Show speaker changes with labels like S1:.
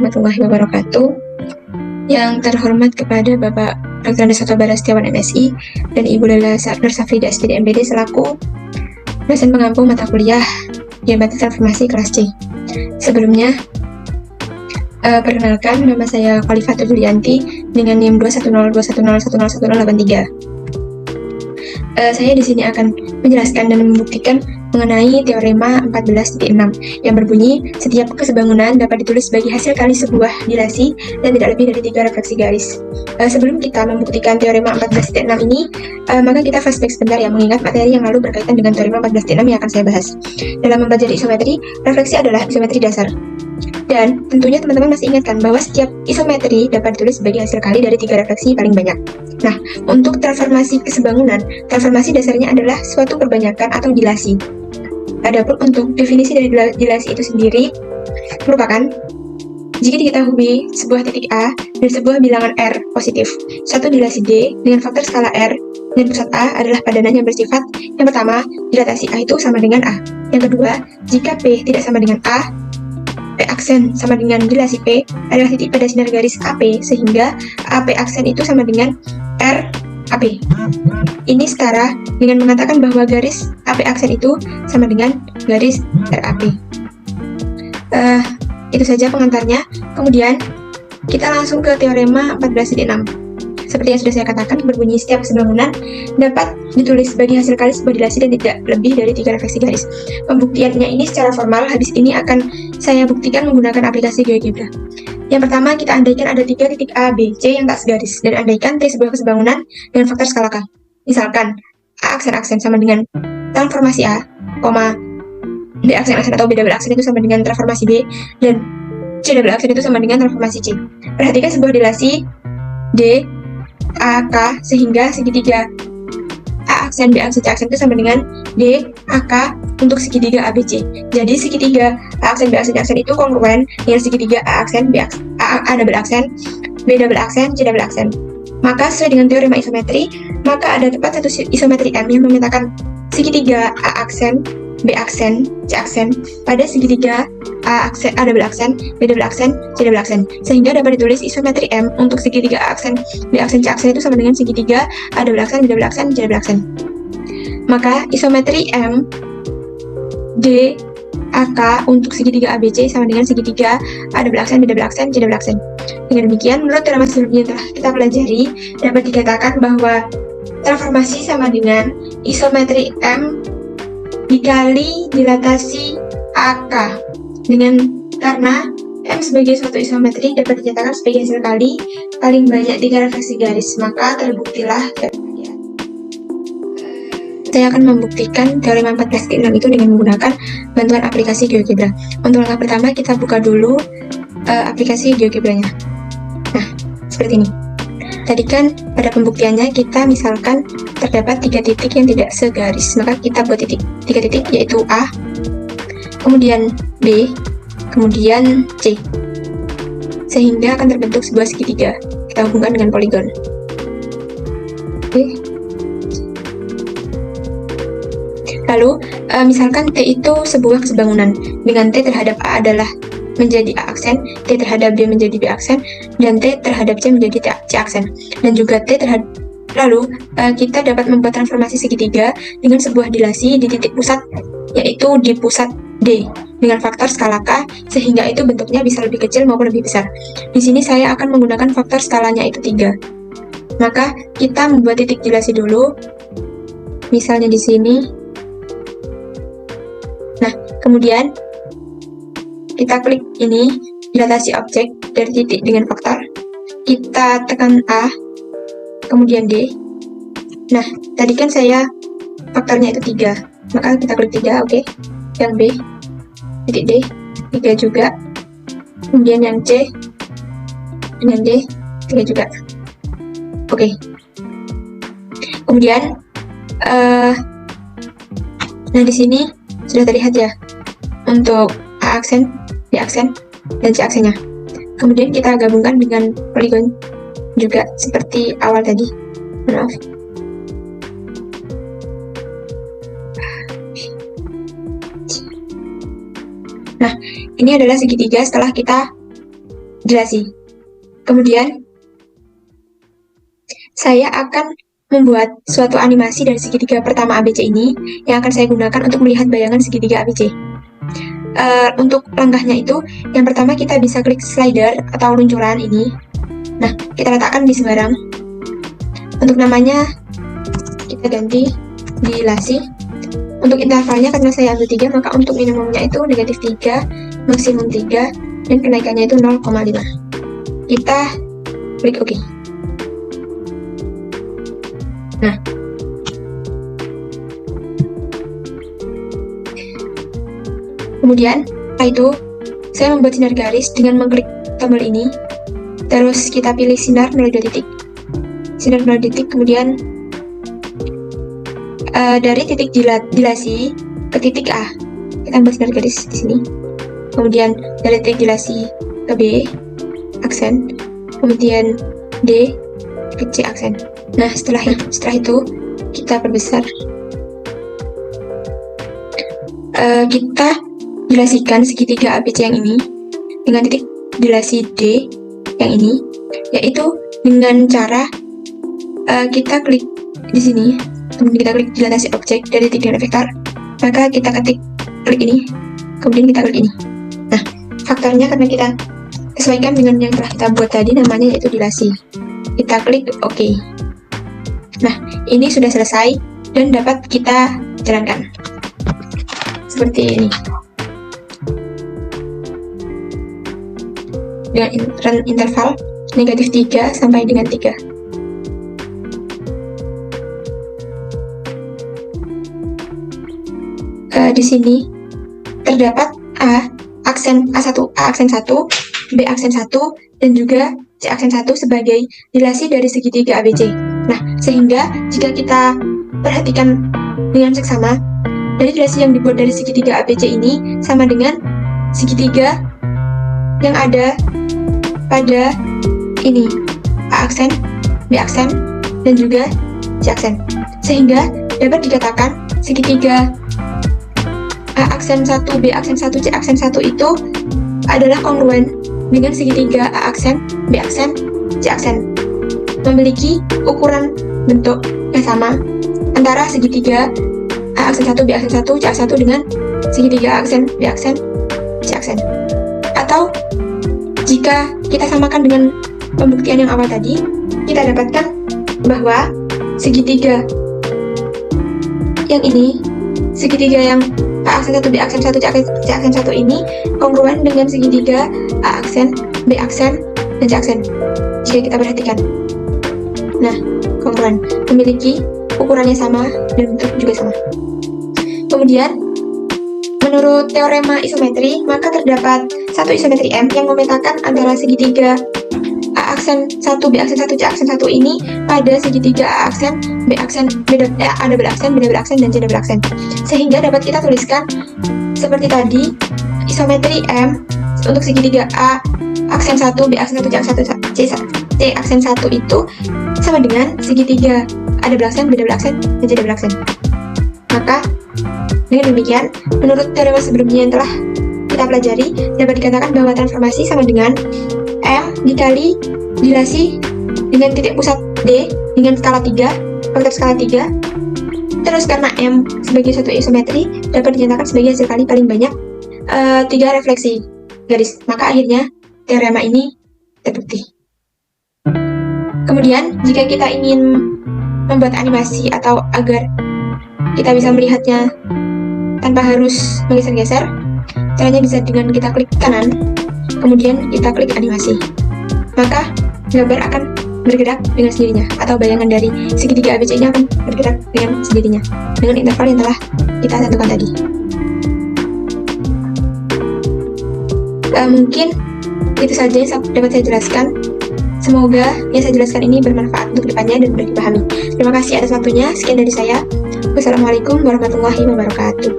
S1: warahmatullahi wabarakatuh. Yang terhormat kepada Bapak Dr. Andes Sotobara Setiawan MSI dan Ibu Lela Nur Safrida SPD MPD selaku dosen pengampu mata kuliah Geometri Transformasi kelas C. Sebelumnya, perkenalkan, nama saya Khalifatul Julianti dengan NIM 21021010183. Saya di sini akan menjelaskan dan membuktikan mengenai teorema 14.6 yang berbunyi setiap kesebangunan dapat ditulis sebagai hasil kali sebuah dilasi dan tidak lebih dari 3 refleksi garis. Sebelum kita membuktikan teorema 14.6 ini, maka kita flashback sebentar ya, mengingat materi yang lalu berkaitan dengan teorema 14.6 yang akan saya bahas. Dalam mempelajari isometri, refleksi adalah isometri dasar. Dan tentunya teman-teman masih ingatkan bahwa setiap isometri dapat ditulis sebagai hasil kali dari 3 refleksi paling banyak. Nah, untuk transformasi kesebangunan, transformasi dasarnya adalah suatu perbanyakan atau dilasi. Adapun untuk definisi dari dilasi itu sendiri merupakan jika diketahui sebuah titik A dan sebuah bilangan R positif, suatu dilasi D dengan faktor skala R dan pusat A adalah padanan yang bersifat yang pertama, dilatasi A itu sama dengan A. Yang kedua, jika P tidak sama dengan A, P aksen sama dengan dilasi P adalah titik pada sinar garis AP, sehingga AP aksen itu sama dengan R AP. Ini setara dengan mengatakan bahwa garis AP aksen itu sama dengan garis RAP. Itu saja pengantarnya. Kemudian kita langsung ke teorema 14.6. Seperti yang sudah saya katakan, berbunyi setiap kesebangunan dapat ditulis sebagai hasil kali sebuah dilasi dan tidak lebih dari 3 refleksi garis. Pembuktiannya ini secara formal, habis ini akan saya buktikan menggunakan aplikasi GeoGebra. Yang pertama, kita andaikan ada 3 titik A, B, C yang tak segaris, dan andaikan T sebuah kesebangunan dengan faktor skala K. Misalkan, A aksen-aksen sama dengan transformasi A, B aksen-aksen atau B double aksen itu sama dengan transformasi B, dan C double aksen itu sama dengan transformasi C. Perhatikan sebuah dilasi D, A, K, sehingga segitiga A aksen, B aksen, C aksen itu sama dengan D, A, K untuk segitiga ABC. Jadi segitiga A aksen, B aksen, C aksen itu kongruen dengan segitiga A aksen, B aksen, A double aksen, B double aksen, C double aksen. Maka sesuai dengan teorema isometri, maka ada tepat satu isometri M yang memetakan segitiga A aksen, B aksen, C aksen pada segitiga A aksen, A double aksen, B double aksen, C double aksen, sehingga dapat ditulis isometri M untuk segitiga A aksen, B aksen, C aksen itu sama dengan segitiga A double aksen, B double aksen, C double aksen. Maka isometri M D AK untuk segitiga ABC sama dengan segitiga A double aksen, B double aksen, C double aksen. Dengan demikian, menurut teorema sebelumnya yang telah kita pelajari, dapat dikatakan bahwa transformasi sama dengan isometri M dikali dilatasi AK. Karena M sebagai suatu isometri dapat dinyatakan sebagai hasil kali paling banyak 3 refleksi garis, maka terbuktilah saya akan membuktikan teorema 14.6 itu dengan menggunakan bantuan aplikasi GeoGebra. Untuk langkah pertama, kita buka dulu aplikasi GeoGebra-nya. Nah, seperti ini. Tadi kan pada pembuktiannya kita misalkan terdapat 3 titik yang tidak segaris, maka kita buat 3 titik yaitu A, kemudian B, kemudian C, sehingga akan terbentuk sebuah segitiga. Kita hubungkan dengan poligon. Oke. Lalu, misalkan T itu sebuah kesebangunan, dengan T terhadap A adalah menjadi A aksen, T terhadap B menjadi B aksen, dan T terhadap C menjadi C aksen, dan juga T terhadap. Lalu, kita dapat membuat transformasi segitiga dengan sebuah dilasi di titik pusat, yaitu di pusat D, dengan faktor skala K, sehingga itu bentuknya bisa lebih kecil maupun lebih besar. Di sini saya akan menggunakan faktor skalanya itu 3. Maka, kita membuat titik dilasi dulu, misalnya di sini. Nah, kemudian kita klik ini, dilatasi objek dari titik dengan faktor. Kita tekan A, kemudian D. Nah, tadi kan saya faktornya itu 3, maka kita klik 3, oke. Yang B, titik D, 3 juga. Kemudian yang C, dengan D, 3 juga. Oke. Kemudian, nah di sini sudah terlihat ya, untuk A aksen, B aksen, dan C aksennya. Kemudian kita gabungkan dengan poligon juga seperti awal tadi. Maaf. Nah, ini adalah segitiga setelah kita dilasi. Kemudian saya akan membuat suatu animasi dari segitiga pertama ABC ini yang akan saya gunakan untuk melihat bayangan segitiga ABC. Untuk langkahnya itu, yang pertama kita bisa klik slider atau luncuran ini. Nah, kita letakkan di sembarang. Untuk namanya kita ganti dilasi. Untuk intervalnya karena saya ambil 3, maka untuk minimumnya itu -3, maksimum 3, dan kenaikannya itu 0,5. Kita klik OK. Nah, kemudian setelah itu saya membuat sinar garis dengan mengklik tombol ini. Terus kita pilih sinar melalui 2 titik. Sinar melalui titik, kemudian dari titik dilasi ke titik A, kita buat sinar garis di sini. Kemudian dari titik dilasi ke B, aksen. Kemudian D ke C, aksen. Nah, setelah itu kita perbesar. Kita dilasikan segitiga ABC yang ini dengan titik dilasi D yang ini, yaitu dengan cara kita klik di sini. Kemudian kita klik dilatasi objek dari titik dan vektor, maka kita klik ini, kemudian kita klik ini. Nah, faktornya karena kita sesuaikan dengan yang telah kita buat tadi, namanya yaitu dilasi. Kita klik OK. Nah, ini sudah selesai dan dapat kita jalankan seperti ini dengan interval -3 sampai dengan 3. Di sini terdapat A aksen A1, B aksen 1, dan juga C aksen 1 sebagai dilasi dari segitiga ABC. Nah, sehingga jika kita perhatikan dengan seksama, dari dilasi yang dibuat dari segitiga ABC ini sama dengan segitiga yang ada pada ini, A aksen, B aksen, dan juga C aksen. Sehingga dapat dikatakan segitiga A aksen 1, B aksen 1, C aksen 1 itu adalah kongruen dengan segitiga A aksen, B aksen, C aksen, memiliki ukuran bentuk yang sama antara segitiga A aksen 1, B aksen 1, C aksen 1 dengan segitiga A aksen, B aksen, C aksen. Atau jika kita samakan dengan pembuktian yang awal tadi, kita dapatkan bahwa segitiga yang ini, segitiga yang A aksen 1, B aksen 1, C aksen 1 ini kongruen dengan segitiga A aksen, B aksen, dan C aksen. Jika kita perhatikan, nah, kongruen, memiliki ukurannya sama dan bentuk juga sama. Kemudian, menurut teorema isometri, maka terdapat satu isometri M yang memetakan antara segitiga A aksen 1, B aksen 1, C aksen 1 ini pada segitiga A aksen, B aksen, A double aksen, B double aksen, dan C double aksen. Sehingga dapat kita tuliskan seperti tadi, isometri M untuk segitiga A aksen 1, B aksen 1, C aksen 1 itu sama dengan segitiga A double aksen, B double aksen, dan C double aksen. Maka dengan demikian, menurut teorema sebelumnya yang telah kita pelajari, dapat dikatakan bahwa transformasi sama dengan M dikali dilasi dengan titik pusat D dengan skala 3, faktor skala 3. Terus karena M sebagai suatu isometri dapat dinyatakan sebagai hasil kali paling banyak 3 refleksi garis. Maka akhirnya teorema ini terbukti. Kemudian jika kita ingin membuat animasi atau agar kita bisa melihatnya tanpa harus menggeser-geser, caranya bisa dengan kita klik kanan, kemudian kita klik animasi. Maka gambar akan bergerak dengan sendirinya, atau bayangan dari segitiga ABC ini akan bergerak dengan sendirinya dengan interval yang telah kita tentukan tadi. Mungkin itu saja yang dapat saya jelaskan. Semoga yang saya jelaskan ini bermanfaat untuk depannya dan mudah dipahami. Terima kasih atas waktunya. Sekian dari saya. Wassalamualaikum warahmatullahi wabarakatuh.